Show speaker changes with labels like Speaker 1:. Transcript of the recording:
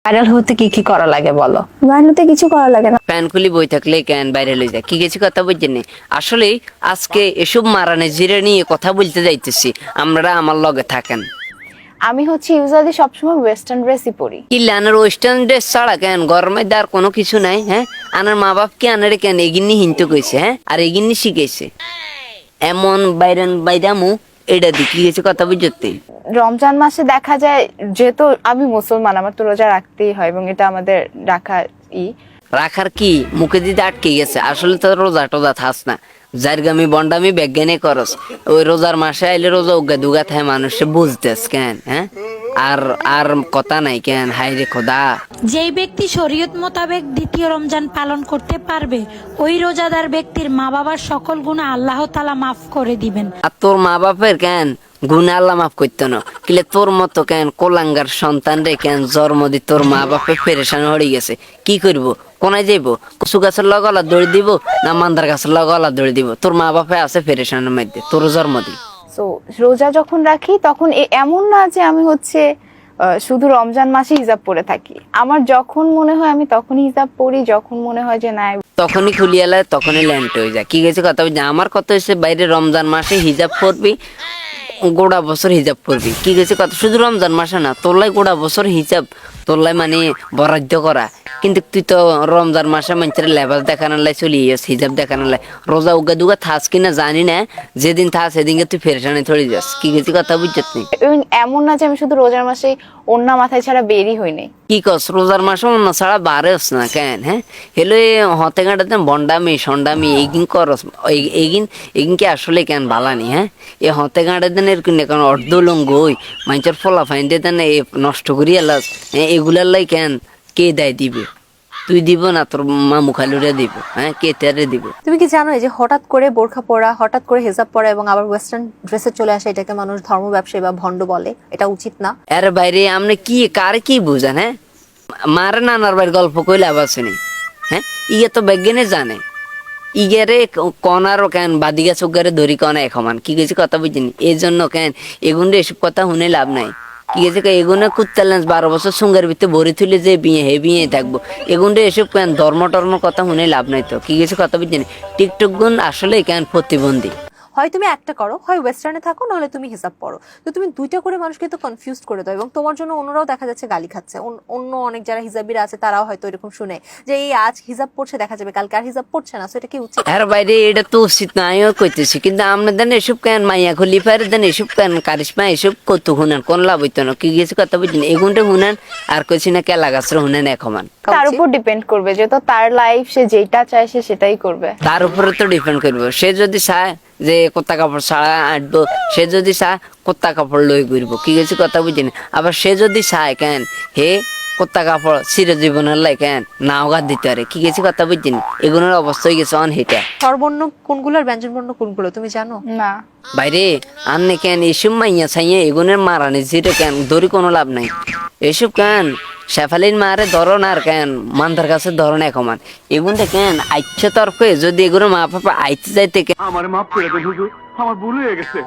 Speaker 1: Viral হতে কি কি করা লাগে বলো?
Speaker 2: ভাইরাল হতে কিছু করা লাগে না।
Speaker 3: প্যান খুলি বই থাকলে কেন ভাইরাল হয়ে যায়, কি কিছু কথা বুঝছেন? আসলে আজকে এসব মারানে জিরে নিয়ে কথা বলতে যাইতেছি, আমরা আমার লগে থাকেন।
Speaker 2: আমি হচ্ছে ইউজুয়ালি সবসময় ওয়েস্টার্ন ড্রেসই পরি।
Speaker 3: কি আনার ওয়েস্টার্ন ড্রেস ছাড়া কেন গরমে আর কোনো কিছু নাই? হ্যাঁ, আনার মা বাপ কি আনারে কেন এগিনি হিনতে কইছে? হ্যাঁ, আর এগিনি শিখেছে এমন বাইরান বাইরামু এটা দি কি কিছু কথা বুঝতে।
Speaker 2: রমজান মাসে দেখা যায়, যেহেতু আমি মুসলমান, আমার তো রোজা রাখতেই হয় এবং এটা আমাদের রাখা
Speaker 3: রাখার কি মুখে দিতে আটকে গেছে, আসলে তো রোজা টোজা থাস না, জারগামি বন্ডামি বেজ্ঞানে করস। ওই রোজার মাসে আইলে রোজা উগা দুগা থায় মানুষে বুঝতেস কেন? হ্যাঁ, আর আর কথা নাই কেন? হাই রে খোদা,
Speaker 4: যেই ব্যক্তি শরীয়ত মোতাবেক দ্বিতীয় রমজান পালন করতে পারবে ওই রোজাদার ব্যক্তির মা বাবার সকল গুনাহ আল্লাহ তাআলা মাফ করে দিবেন।
Speaker 3: আর তোর মা বাপের কেন গুণে আল্লাহ মাফ করতো না? কিলে তোর মতো কেন কোলাঙ্গার সন্তান রে কেন জন্ম দি তোর মা বাপে পেরেশান হয়ে গেছে, কি করবো? কোনায় যাইবো? কচু গাছের লগলা দৌড়ি দিব না মান্দার গাছের লগলা দৌড়ি দিব? তোর মা বাপে আছে পেরেশানের মধ্যে, তোর জন্ম দি।
Speaker 2: সো রোজা যখন রাখি তখন এমন না যে আমি হচ্ছে শুধু রমজান মাসে হিজাব পরে থাকি। আমার যখন মনে হয় আমি তখনই হিজাব পরি, যখন মনে হয় যে না
Speaker 3: তখনই খুলিয়ালে তখনই ল্যান্ড হয়ে যায়। কি গেছে কথা বলছে? আমার কথা হচ্ছে বাইরে রমজান মাসে হিজাব পরবি, গোড়া বছর হিজাব পরবি। কি গেছে কথা? শুধু রমজান মাসে না, তোরলাই গোড়া বছর হিজাব, তোরলাই মানে বরাদ্দ করা। কিন্তু তুই তো রমজান মাসে মানুষের লেবাস দেখানোর লাই চলি যাস, হিজাব দেখানোর লাই। রোজা উগা দুগা থাস কিনা জানি না, যেদিন থাস সেদিনকে তুই ফেরেশানে থরে যাস। কি গেছে কথা বুঝছিস তুই?
Speaker 2: এবং এমন না যে আমি শুধু রোজার মাসে ওড়না মাথায় ছাড়া বেরই হই নাই।
Speaker 3: কি কস? রোজার মাসে অন্য ছাড়া বারেস না কেন? হ্যাঁ, হেলো হতে গাঁটাতে বন্ডামি সন্ডামি এগিন করস, এগিন এগিন কি আসলে কেন বালানি? হ্যাঁ, এ হতে গাঁটা দেন এরকম কেন অর্ধলঙ্গ ওই মানুষের ফলা ফাইন দিয়ে দেন এ নষ্ট করি এলাস। হ্যাঁ, এগুলার লাই কেন কে দায় দিবে? তুই দিব না, তোর মা মুখালুরে দিব? হ্যাঁ, কে তেরে দিব?
Speaker 5: তুমি কি জানো এই যে হঠাৎ করে বোরখা পরা, হঠাৎ করে হিজাব পরা এবং আবার ওয়েস্টার্ন ড্রেসে চলে আসে, এটাকে মানুষ ধর্ম ব্যবসায়ী বা ভণ্ড বলে? এটা উচিত না।
Speaker 3: এর বাইরে আপনি কি কারে কি বুঝেন? হ্যাঁ, মারে নানার বাইর গল্প কইলে আবার শুনি। হ্যাঁ, ইয়ে তো বিজ্ঞানে জানে ইগেরে কনার কেন বাদিগা চোখগারে ধরি কনা একমান। কি গেছে কথা বুঝিনি? এই জন্য কেন এগুনে এসব কথা শুনে লাভ নাই। কি গেছে এগুনে কুত্তালেন্স 12 বছর সঙ্গের ভিতরে ভরে তুলে যে বিয়ে হে বিয়ে থাকবো, এগুনে এসব কেন ধর্ম টর্ম কথা শুনে লাভ নাই। তো কি গেছে কথা বুঝিনি? টিকটক গুণ আসলে কেন প্রতিবন্ধী।
Speaker 5: হয় তুমি একটা করো, হয় ওয়েস্টার্নে থাকো, নাহলে তুমি হিজাব পড়ো। তো তুমি দুইটা করে মানুষকে তো কনফিউজ করে দাও এবং তোমার জন্য অন্যরাও দেখা যাচ্ছে গালি খাচ্ছে। অন্য অনেক যারা হিজাবিরা আছে তারাও হয়তো এরকম শুনে যে এই আজ হিজাব পড়ছে, দেখা যাবে কালকে আর হিজাব পড়ছে না। এটা কি উচিত?
Speaker 3: এর বাইরে এটা তো উচিত না, আমিও কইতেছি। কিন্তু আমরা দেন এসব কেন মাইয়া খুলি পারে দেন এসব কেন কারিশমা এসব কত শুনেন, কোন লাভ হইতো না? কি গেছে কথা বুঝিনি? এগুনটা শুনেন আর কইছি না কেলা গাছরা শুনেন একমান।
Speaker 2: তার উপর ডিপেন্ড করবে, যেহেতু তার লাইফ, সে যেটা চায় সে সেটাই করবে।
Speaker 3: তার উপরে তো ডিপেন্ড করবো। সে যদি চায় যে কোত্তা কাপড় ছাড়া আঁটবো, সে যদি চায় কোত্তা কাপড় লই ঘুরবো। কি গেছে কথা বুঝিনি? আবার সে যদি চায় কেন হে কোত্তা কাপড় চির জীবনের লাই কেন নাও গাছ দিতে পারে। কি গেছে কথা বুঝিনি? এগুলোর অবস্থা হয়ে গেছে অন হেটা।
Speaker 5: স্বরবর্ণ কোনগুলো আর ব্যঞ্জনবর্ণ কোনগুলো তুমি জানো?
Speaker 2: না।
Speaker 3: বাইরে আননে কেন এসব মাইয়া ছাইয়া এগুনের মারানি জিরে কেন ধরি কোনো লাভ নাই। এসব কেন শেফালির মারে ধরন আর কেন মান্দার কাছে ধরন একমান। এগুনটা কেন আইচ্ছে তর্কে যদি এগুলো মা বাবা আইতে যাইতে
Speaker 6: আমার মাফ করে দেন হুজুর, আমার ভুল হয়ে গেছে।